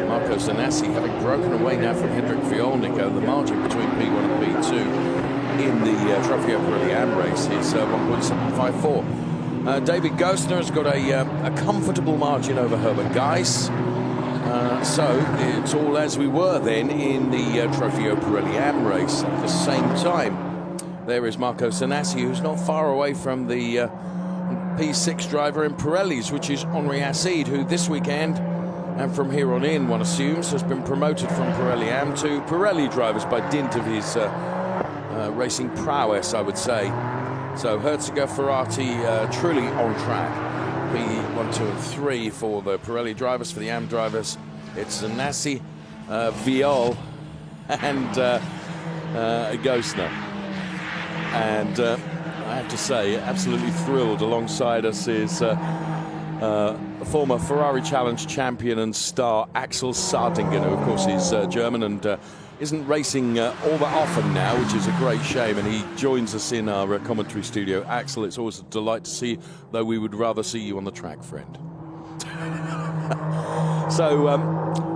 Marco Zanassi having broken away now from Hendrik Violnico. The margin between P1 and P2 in the Trofeo Pirelli AM race is 1.754. David Gosner has got a comfortable margin over Herbert Geiss. So it's all as we were then in the Trofeo Pirelli AM race. At the same time, there is Marco Zanassi, who's not far away from the P6 driver in Pirelli's, which is Henri Acide, who this weekend, and from here on in, one assumes, has been promoted from Pirelli AM to Pirelli drivers by dint of his racing prowess, I would say. So Herziger, Ferati, truly on track. P1, 2 and 3 for the Pirelli drivers. For the AM drivers, it's Zanassi, Viol and Gosner. And I have to say, absolutely thrilled. Alongside us is former Ferrari Challenge champion and star Axel Sartingen, who of course is German and isn't racing all that often now, which is a great shame, and he joins us in our commentary studio. Axel, it's always a delight to see you, though we would rather see you on the track, friend. So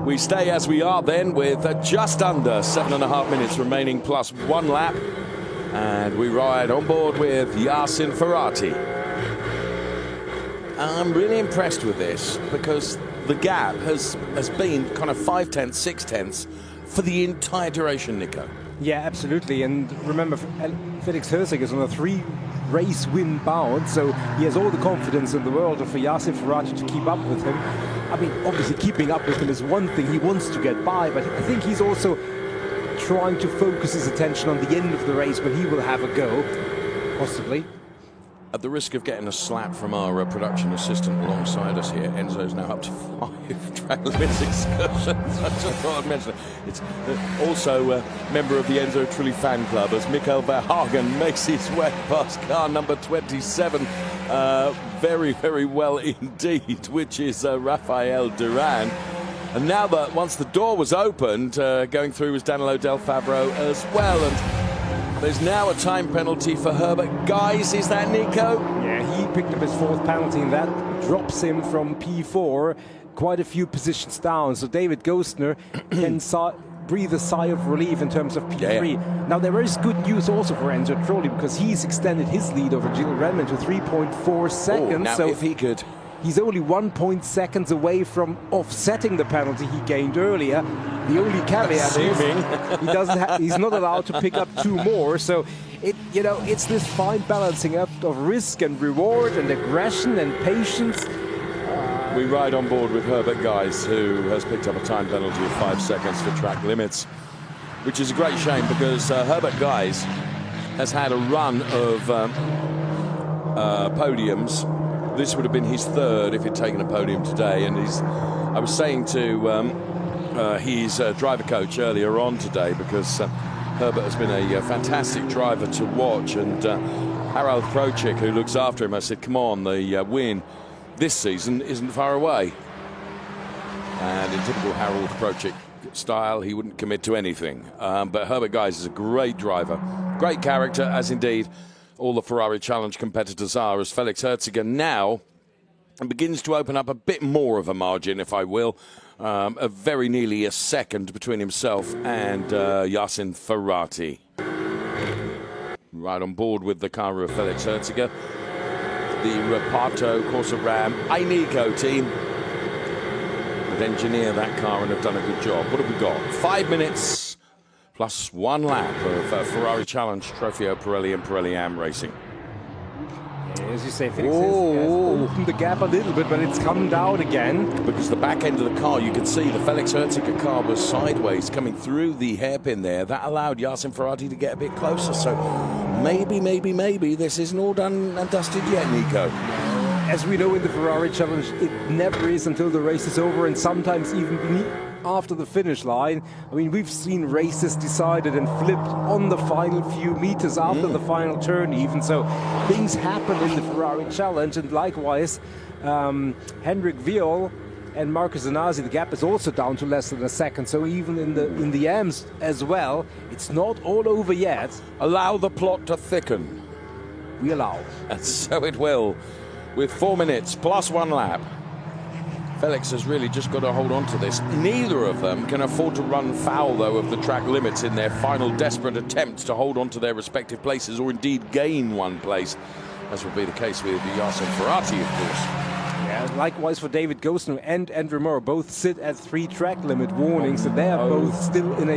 we stay as we are then, with just under 7.5 minutes remaining plus 1 lap, and we ride on board with Jasin Ferati. I'm really impressed with this because the gap has been kind of 5/10, 6/10 for the entire duration, Nico. Yeah, absolutely. And remember, Felix Herzig is on a 3-race win bound, so he has all the confidence in the world. And for Jasin Ferati to keep up with him, I mean, obviously keeping up with him is one thing. He wants to get by, but I think he's also trying to focus his attention on the end of the race when he will have a go, possibly. At the risk of getting a slap from our production assistant alongside us here, Enzo's now up to 5 track limits excursions. I just thought I'd mention it. It's also a member of the Enzo Trulli fan club as Michael Verhagen makes his way past car number 27 very, very well indeed, which is Rafael Duran. And now that once the door was opened, going through was Danilo Del Favro as well. And there's now a time penalty for Herbert Guys, is that, Nico? Yeah, he picked up his 4th penalty, and that drops him from P4 quite a few positions down. So David Gostner can breathe a sigh of relief in terms of P3. Yeah. Now, there is good news also for Enzo Trulli, because he's extended his lead over Gilles Redmond to 3.4 seconds. Oh, now so if he could... He's only 1 seconds away from offsetting the penalty he gained earlier. The only caveat is he's not allowed to pick up 2 more. So it's this fine balancing up of risk and reward and aggression and patience. We ride on board with Herbert Guys, who has picked up a time penalty of 5 seconds for track limits, which is a great shame because Herbert Guys has had a run of podiums. This would have been his 3rd if he'd taken a podium today. And I was saying to his driver coach earlier on today, because Herbert has been a fantastic driver to watch. And Harald Krocik, who looks after him, I said, come on, the win this season isn't far away. And in typical Harald Krocik style, he wouldn't commit to anything. But Herbert Guys is a great driver, great character, as indeed all the Ferrari Challenge competitors are, as Felix Herziger now begins to open up a bit more of a margin, if I will, very nearly a second between himself and Jasin Ferati. Right on board with the car of Felix Herziger, the Reparto Corsa Ram Einico team that engineer that car and have done a good job. What have we got? 5 minutes plus 1 lap of Ferrari Challenge, Trofeo Pirelli and Pirelli Am racing. Yeah, as you say, Felix has opened the gap a little bit, but it's come down again. Because the back end of the car, you can see the Felix Herziger car was sideways coming through the hairpin there. That allowed Jasin Ferati to get a bit closer. So maybe this isn't all done and dusted yet, Nico. As we know in the Ferrari Challenge, it never is until the race is over, and sometimes even after the finish line. I mean, we've seen races decided and flipped on the final few meters after the final turn even. So things happen in the Ferrari Challenge, and likewise, Henrik Viol and Marcus Zanazzi, the gap is also down to less than a second. So even in the Ams as well, it's not all over yet. Allow the plot to thicken. We allow. And so it will. With 4 minutes plus 1 lap, Felix has really just got to hold on to this. Neither of them can afford to run foul, though, of the track limits in their final desperate attempts to hold on to their respective places, or indeed gain 1 place, as will be the case with Jasin Ferati, of course. Yeah, likewise for David Gostner and Andrew Moore, both sit at 3 track limit warnings, so they are both still in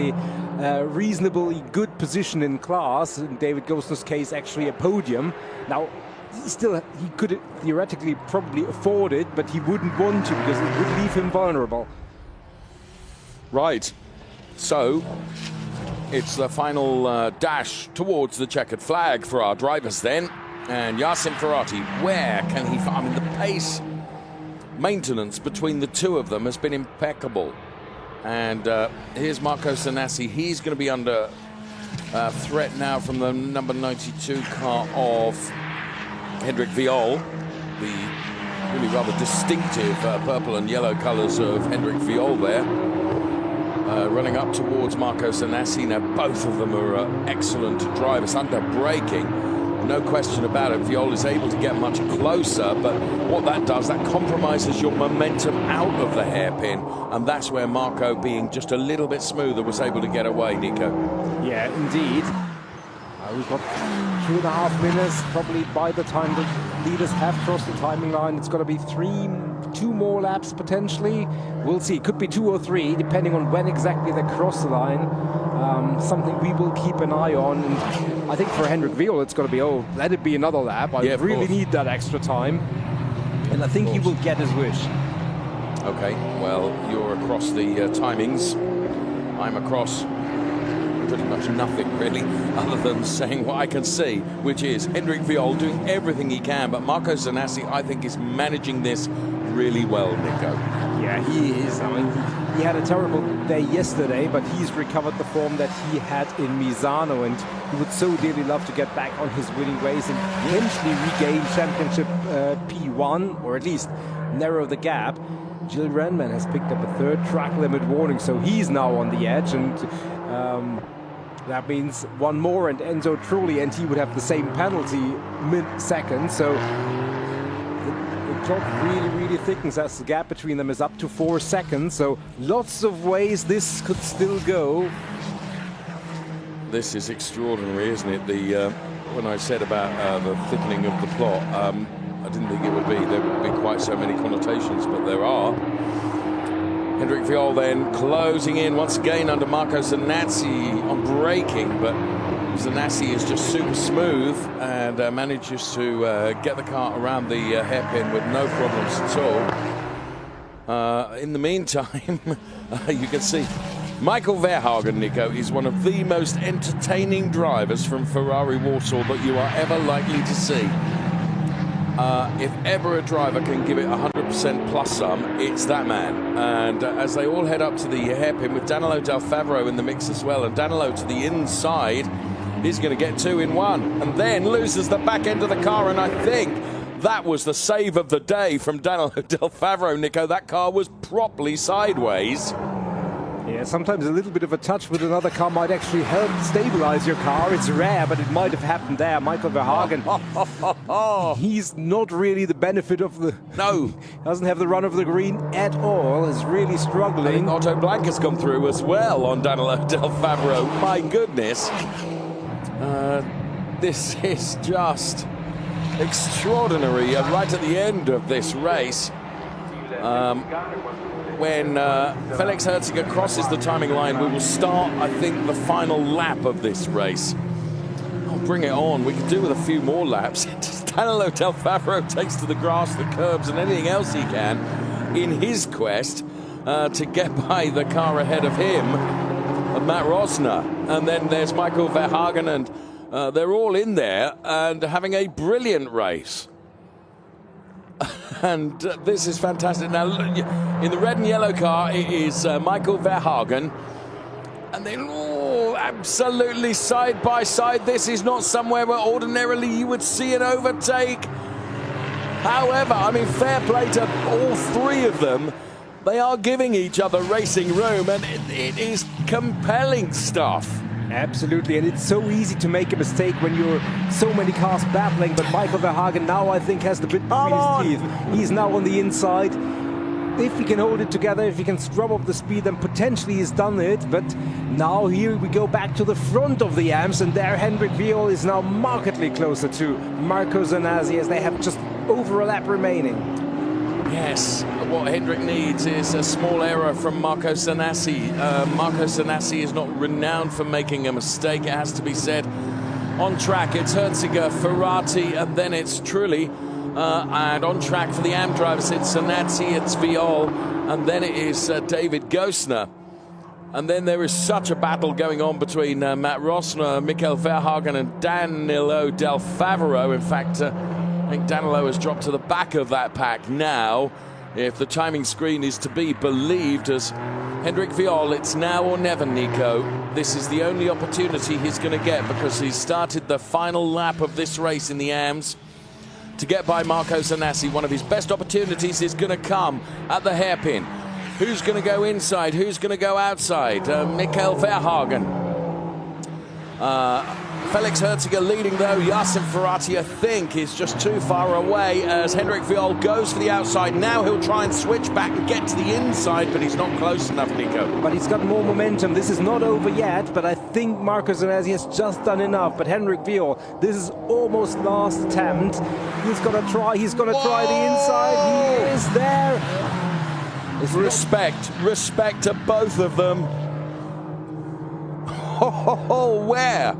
a reasonably good position in class. In David Gostner's case, actually a podium. Now, he could theoretically probably afford it, but he wouldn't want to because it would leave him vulnerable. Right. So it's the final dash towards the checkered flag for our drivers then. And Jasin Ferati, where can he find? I mean, the pace maintenance between the two of them has been impeccable. And here's Marco Sanassi. He's going to be under threat now from the number 92 car of Hendrik Viol, the really rather distinctive purple and yellow colours of Hendrik Viol there. Running up towards Marco Zanassi. Now both of them are excellent drivers under braking. No question about it. Viol is able to get much closer, but what that does, that compromises your momentum out of the hairpin, and that's where Marco, being just a little bit smoother, was able to get away, Nico. Yeah, indeed. We've got 2.5 minutes. Probably by the time the leaders have crossed the timing line, it's going to be 2 more laps potentially. We'll see. It could be 2 or 3, depending on when exactly they cross the line. Something we will keep an eye on. And I think for Hendrik Viol, it's going to be, oh, let it be another lap. I really need that extra time. And I think he will get his wish. Okay, well, you're across the timings. I'm across pretty much nothing, really, other than saying what I can see, which is Hendrik Viol doing everything he can, but Marco Zanassi, I think, is managing this really well, Nico. Yeah, he is. I mean, he had a terrible day yesterday, but he's recovered the form that he had in Misano, and he would so dearly love to get back on his winning ways and potentially regain championship P1, or at least narrow the gap. Jill Renman has picked up a 3rd track limit warning, so he's now on the edge, and that means 1 more and Enzo Trulli, and he would have the same penalty mid-second. So the clock really thickens as the gap between them is up to 4 seconds. So lots of ways this could still go. This is extraordinary, isn't it? When I said about the thickening of the plot, I didn't think there would be quite so many connotations, but there are. Hendrik Viol then closing in once again under Marco Zanassi on braking, but Zanassi is just super smooth and manages to get the car around the hairpin with no problems at all. In the meantime, you can see Michael Verhagen, Nico, is one of the most entertaining drivers from Ferrari Warsaw that you are ever likely to see. If ever a driver can give it 100% plus some, it's that man. And as they all head up to the hairpin with Danilo Del Favro in the mix as well, and Danilo to the inside, he's going to get 2 in 1 and then loses the back end of the car. And I think that was the save of the day from Danilo Del Favro, Nico. That car was properly sideways. Yeah, sometimes a little bit of a touch with another car might actually help stabilize your car. It's rare, but it might have happened there. Michael Verhagen, he's not really the benefit of the... No. Doesn't have the run of the green at all. Is really struggling. I think Otto Blank has come through as well on Danilo Del Favro. My goodness. This is just extraordinary. Right at the end of this race, when Felix Herziger crosses the timing line, we will start, I think, the final lap of this race. Oh, bring it on. We could do with a few more laps. Danilo Del Favro takes to the grass, the curbs, and anything else he can in his quest to get by the car ahead of him, Matt Rosner. And then there's Michael Verhagen, and they're all in there and having a brilliant race. And this is fantastic. Now, in the red and yellow car, it is Michael Verhagen. And then, absolutely side by side. This is not somewhere where ordinarily you would see an overtake. However, I mean, fair play to all 3 of them. They are giving each other racing room, and it is compelling stuff. Absolutely, and it's so easy to make a mistake when you're so many cars battling, but Michael Verhagen now, I think, has the bit between his teeth. He's now on the inside. If he can hold it together, if he can scrub up the speed, then potentially he's done it. But now here we go back to the front of the amps, and there Hendrik Viol is now markedly closer to Marco Zanassi as they have just over a lap remaining. Yes, what Hendrik needs is a small error from Marco Zanassi. Marco Zanassi is not renowned for making a mistake, it has to be said. On track, it's Herziger, Ferati, and then it's Trulli. And on track for the AM drivers, it's Zanassi, it's Viol, and then it is David Gosner. And then there is such a battle going on between Matt Rosner, Michael Verhagen, and Danilo Del Favro. In fact, I think Danilo has dropped to the back of that pack now. if the timing screen is to be believed, as Hendrik Viol, it's now or never, Nico. This is the only opportunity he's going to get, because he's started the final lap of this race in the AMS to get by Marco Zanassi. One of his best opportunities is going to come at the hairpin. Who's going to go inside? Who's going to go outside? Michael Verhagen. Felix Herziger leading, though. Jasin Ferati, I think, is just too far away as Hendrik Viol goes for the outside. Now he'll try and switch back and get to the inside, but he's not close enough, Nico. But he's got more momentum. This is not over yet, but I think Marco Zanassi has just done enough. But Hendrik Viol, this is almost last attempt. He's going to try. He's going to try the inside. He is there. It's Respect to both of them. Oh, where?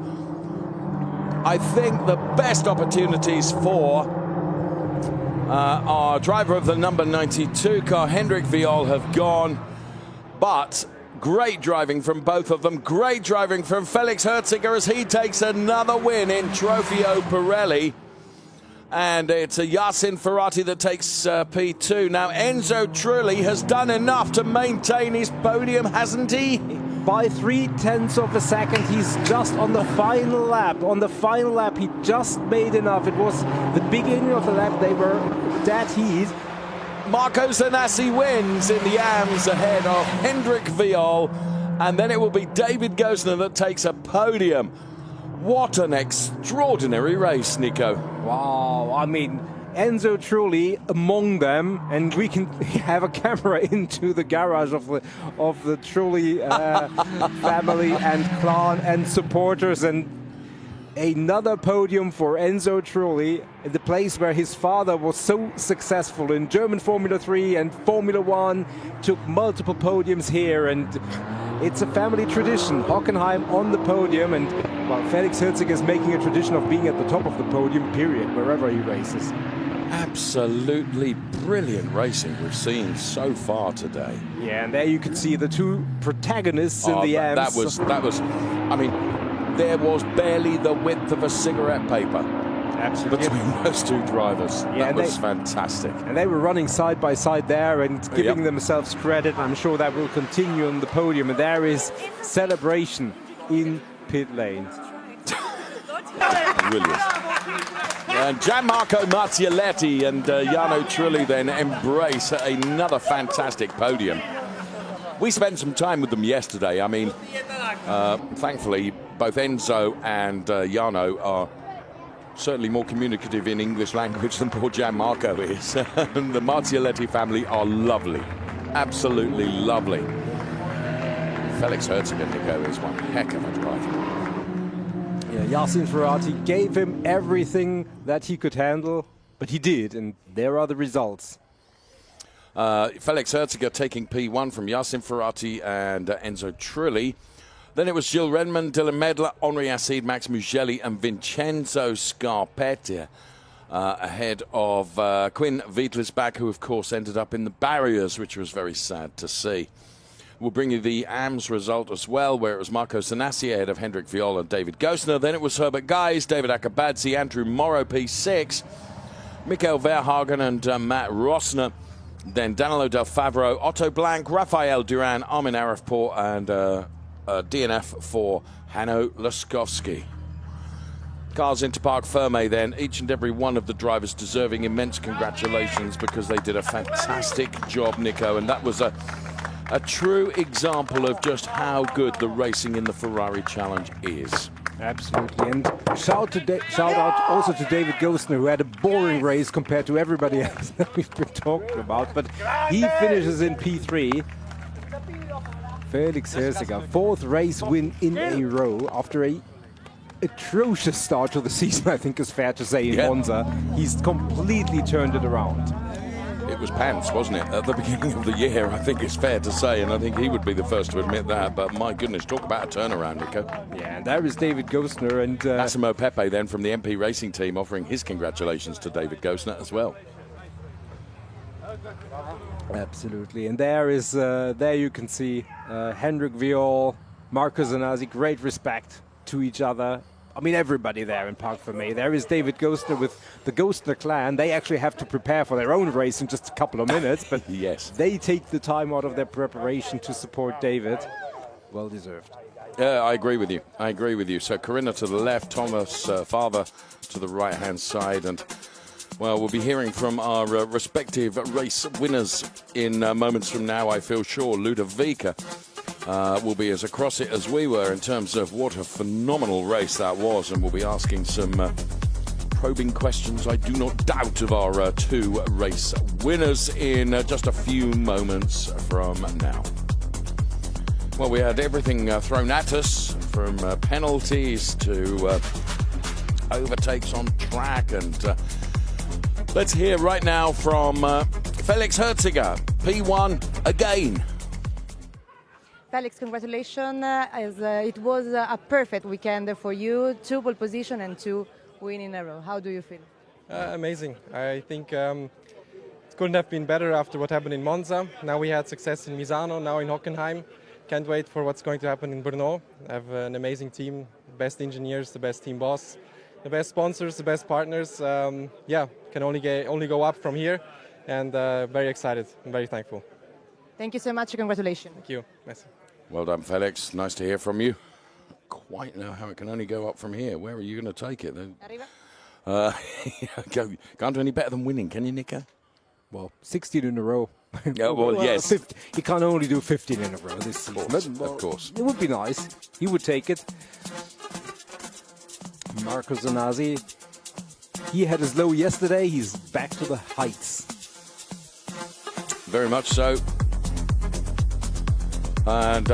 I think the best opportunities for our driver of the number 92 car, Hendrik Viol, have gone. But great driving from both of them. Great driving from Felix Herziger as he takes another win in Trofeo Pirelli. And it's a Jasin Ferati that takes P2. Now, Enzo Trulli has done enough to maintain his podium, hasn't he? By 0.3 of a second, he's just on the final lap. On the final lap, he just made enough. It was the beginning of the lap. They were dead heat. Marco Zanassi wins in the AMS ahead of Hendrik Viol. And then it will be David Gosner that takes a podium. What an extraordinary race, Nico. Wow, I mean, Enzo Trulli among them, and we can have a camera into the garage of the Trulli family and clan and supporters, and another podium for Enzo Trulli, the place where his father was so successful in German Formula 3 and Formula 1, took multiple podiums here, and it's a family tradition. Hockenheim on the podium, and well, Felix Herziger is making a tradition of being at the top of the podium, period, wherever he races. Absolutely brilliant racing we've seen so far today. Yeah, and there you can see the two protagonists in the AMS. That was, I mean, there was barely the width of a cigarette paper. Absolutely. Between those two drivers. Yeah, that was fantastic. And they were running side by side there and giving themselves credit. I'm sure that will continue on the podium. And there is celebration in pit lane. Brilliant. And Gianmarco Marzioletti and Jarno Trulli then embrace another fantastic podium. We spent some time with them yesterday. I mean, thankfully, both Enzo and Jarno are certainly more communicative in English language than poor Gianmarco is. And the Marzioletti family are lovely. Absolutely lovely. Felix Herziger, Nico, is one heck of a driver. Yeah, Jasin Ferati gave him everything that he could handle, but he did, and there are the results. Felix Herziger taking P1 from Jasin Ferati and Enzo Trulli. Then it was Gilles Renman, Dylan Medler, Henri Acide, Max Mugelli and Vincenzo Scarpetti ahead of Quinn Wiedlisbach, who of course ended up in the barriers, which was very sad to see. We'll bring you the AMS result as well, where it was Marco Zanassi ahead of Hendrik Viol and David Gosner. Then it was Herbert Geis, David Akabadze, Andrew Morrow P6, Michael Verhagen and Matt Rossner. Then Danilo Del Favro, Otto Blank, Rafael Duran, Armin Arifpour and DNF for Hanno Laskowski. Cars into Parc Ferme then, each and every one of the drivers deserving immense congratulations because they did a fantastic job, Nico, and that was a true example of just how good the racing in the Ferrari Challenge is. Absolutely, and shout out also to David Gosner, who had a boring race compared to everybody else that we've been talking about, but he finishes in P3. Felix Herziger, fourth race win in a row after a atrocious start to the season, I think is fair to say, in Monza. He's completely turned it around. It was pants, wasn't it, at the beginning of the year, I think it's fair to say, and I think he would be the first to admit that, but my goodness, talk about a turnaround, Nico. Yeah, and there is David Gosner and... Massimo Pepe then from the MP Racing team offering his congratulations to David Gosner as well. Absolutely, and there is, there you can see Hendrik Viol, Marco Zanassi, great respect to each other. I mean, everybody there in Park Fermé. There is David Gostner with the Gostner clan. They actually have to prepare for their own race in just a couple of minutes, but yes, they take the time out of their preparation to support David. Well deserved. I agree with you. I agree with you. So Corinna to the left, Thomas Fahrer to the right-hand side, and well, we'll be hearing from our respective race winners in moments from now, I feel sure. Ludovica will be as across it as we were in terms of what a phenomenal race that was, and we'll be asking some probing questions, I do not doubt, of our two race winners in just a few moments from now. Well, we had everything thrown at us, from penalties to overtakes on track, and let's hear right now from Felix Herziger, P1 again. Felix, congratulations. It was a perfect weekend for you. 2 pole position and 2 win in a row. How do you feel? Amazing. I think it couldn't have been better after what happened in Monza. Now we had success in Misano, now in Hockenheim. Can't wait for what's going to happen in Brno. I have an amazing team, the best engineers, the best team boss, the best sponsors, the best partners. Yeah, can only go up from here, and very excited and very thankful. Thank you so much. Congratulations. Thank you. Merci. Well done, Felix. Nice to hear from you. Quite know how it can only go up from here. Where are you going to take it then? Can't do any better than winning, can you, Nico? Well, 16 in a row. Yeah, well, yes. 50. He can't only do 15 in a row this season. Of course. It would be nice. He would take it. Marco Zanazzi, he had his low yesterday. He's back to the heights. Very much so. And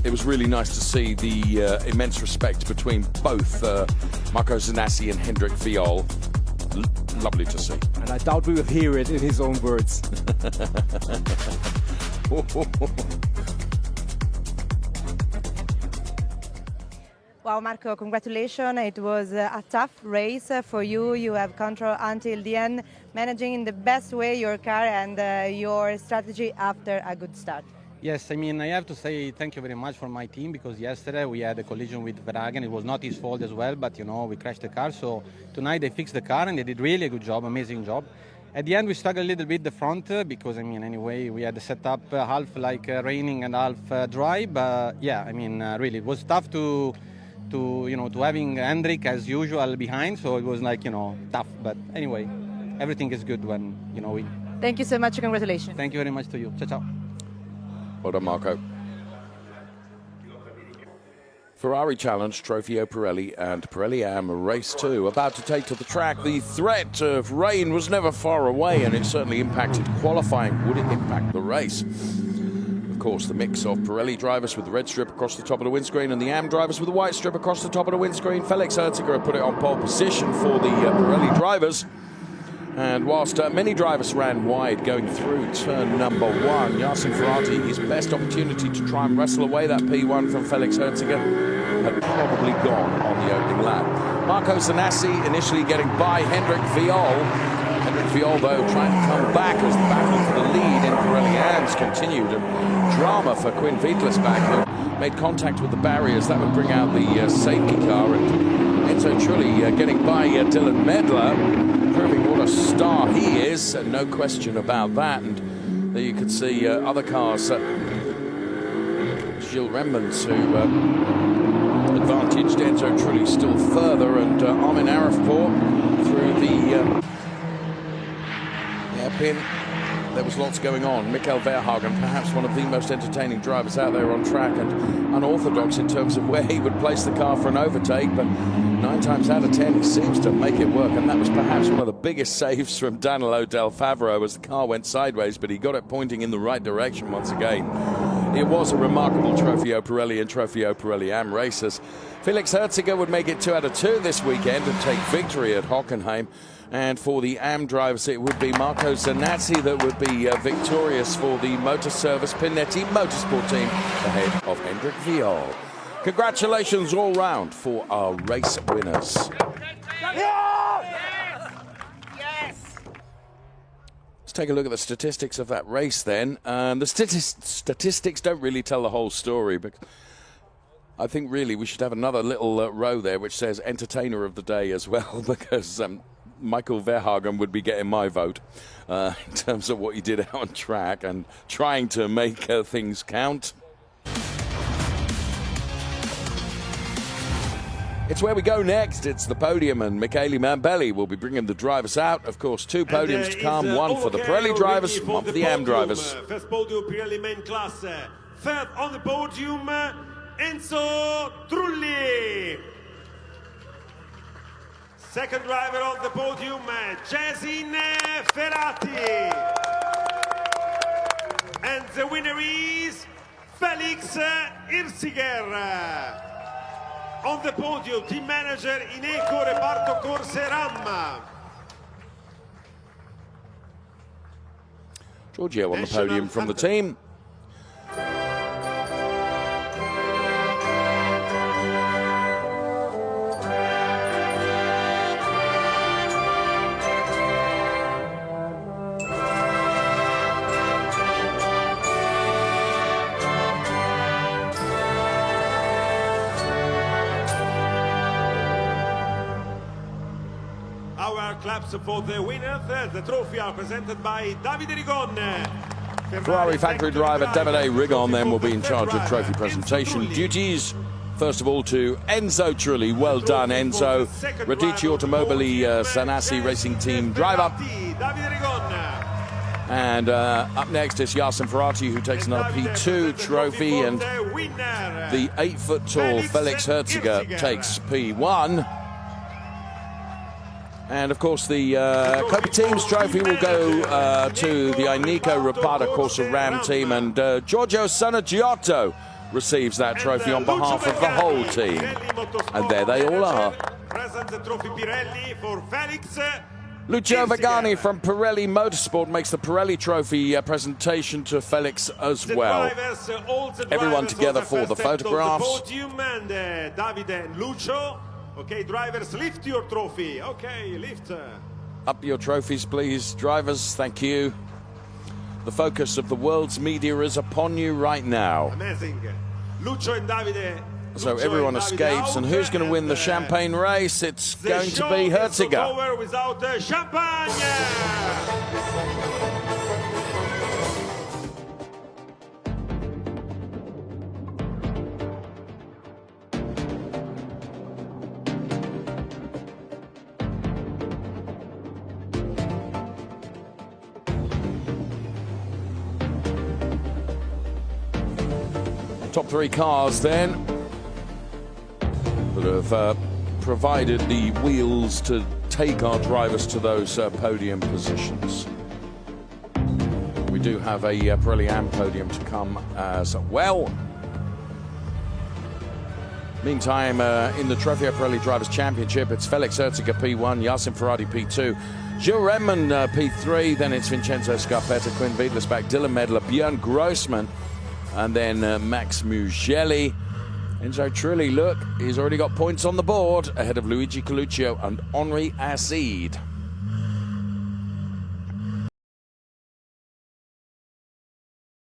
it was really nice to see the immense respect between both Marco Zanazzi and Hendrik Viol. Lovely to see. And I doubt we will hear it in his own words. Wow, Marco, congratulations. It was a tough race for you. You have control until the end, managing in the best way your car and your strategy after a good start. Yes, I mean, I have to say thank you very much for my team, because yesterday we had a collision with Verhagen. It was not his fault as well, but, you know, we crashed the car. So tonight they fixed the car and they did really a good job, amazing job. At the end, we struggled a little bit the front because, I mean, anyway, we had set up half like raining and half dry. But, yeah, I mean, really, it was tough to having Hendrik as usual behind. So it was like, you know, tough. But anyway, everything is good when, you know, we... Thank you so much. Congratulations. Thank you very much to you. Ciao, ciao. Well done, Marco. Ferrari Challenge, Trofeo Pirelli and Pirelli Am Race 2 about to take to the track. The threat of rain was never far away, and it certainly impacted qualifying. Would it impact the race? Of course, the mix of Pirelli drivers with the red strip across the top of the windscreen and the Am drivers with the white strip across the top of the windscreen. Felix Herziger put it on pole position for the Pirelli drivers. And whilst many drivers ran wide going through turn number 1, Jasin Ferati, his best opportunity to try and wrestle away that P1 from Felix Herziger, had probably gone on the opening lap. Marco Zanazzi initially getting by Hendrik Viol. Hendrik Viol, though, trying to come back as the battle for the lead in Pirelli Ams continued. And drama for Quinn Wiedlisbach, who made contact with the barriers. That would bring out the safety car. And Enzo Trulli getting by Dylan Medler, proving what a star he is, no question about that. And there you could see other cars, Gilles Remans, who advantaged Enzo Trulli still further, and Armin Arifpour through the hairpin. There was lots going on. Michael Verhagen, perhaps one of the most entertaining drivers out there on track, and unorthodox in terms of where he would place the car for an overtake, but 9 times out of 10 he seems to make it work, and that was perhaps one of the biggest saves from Danilo Del Favero as the car went sideways, but he got it pointing in the right direction once again. It was a remarkable Trofeo Pirelli and Trofeo Pirelli Am races. Felix Herziger would make it 2 out of 2 this weekend and take victory at Hockenheim. And for the Am drivers, it would be Marco Zanazzi that would be victorious for the Motor Service Pinetti Motorsport team ahead of Hendrik Viol. Congratulations all round for our race winners. Let's take a look at the statistics of that race then. The statistics don't really tell the whole story, but I think really we should have another little row there which says entertainer of the day as well, because Michael Verhagen would be getting my vote in terms of what he did out on track and trying to make things count. It's where we go next. It's the podium, and Michele Mambelli will be bringing the drivers out. Of course, 2 podiums to come, one for the Pirelli drivers, one for the AM drivers. First podium, Pirelli main class. Third on the podium, Enzo Trulli. Second driver on the podium, Jasin Ferati. And the winner is Felix Irsiger. On the podium, team manager Ineco Reparto Corse RAM. Giorgio on the podium from the team. Claps for the winners. The trophy are presented by Davide Rigon. Ferrari factory driver Davide Rigon then will be in charge of trophy presentation duties. First of all to Enzo Trulli. Well done, Enzo. Radici Automobili Sanassi Racing Team driver. And up next is Jasin Ferati, who takes another P2 trophy, and the 8-foot-tall Felix Herziger takes P1. And of course, the Copa Teams trophy will go to the Ineco Reparto Corse RAM team, and Giorgio Sanaggiotto receives that trophy on behalf of the whole team. And there they all are. Lucio Vagani from Pirelli Motorsport makes the Pirelli trophy presentation to Felix as well. Everyone together for the photographs. Davide and Lucio. Okay, drivers, lift your trophy. Okay, lift. Up your trophies, please, drivers. Thank you. The focus of the world's media is upon you right now. Amazing. Lucio and Davide. So everyone escapes, and who's going to win the champagne race? It's going to be Herziger. Over without champagne. Top 3 cars then that have provided the wheels to take our drivers to those podium positions. We do have a Pirelli AM podium to come as well. Meantime, in the Trofeo Pirelli Drivers' Championship, it's Felix Herziger P1, Jasin Ferati P2, Gilles Redman P3, then it's Vincenzo Scarpetta, Quinn Wiedlersbach, Dylan Medler, Björn Grossman, and then Max Mugelli. Enzo Trulli, look, he's already got points on the board ahead of Luigi Coluccio and Henri Acide.